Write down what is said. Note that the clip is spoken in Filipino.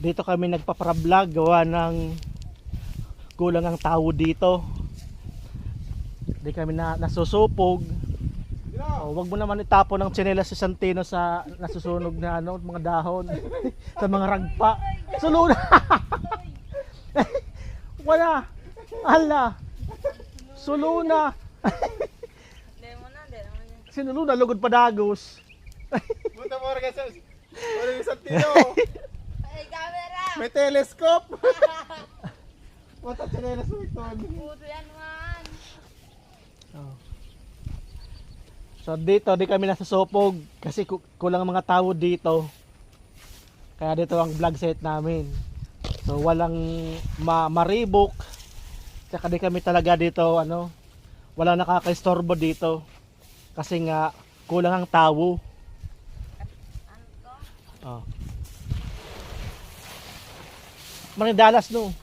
Dito kami nagpapara-vlog gawa ng kulang ang tao dito. Di kami nasusupog. Oh, wag mo naman itapon ng tsinelas si Santino sa nasusunog na ano, mga dahon sa mga ragpa. Suluna. Wala. Ala. Suluna. Sinuluna lugod padagos. Punta mo rin sa Santino. Ay, camera! May telescope. Punta chinelas mo ito. Puto yan man! Oh. So dito di kami nasusupog kasi kulang ang mga tao dito. Kaya dito ang vlog set namin. So walang maribok. Tsaka di kami talaga dito ano, walang nakakaistorbo dito. Kasi nga kulang ang tao. Ano to? Oh. Manidalas no.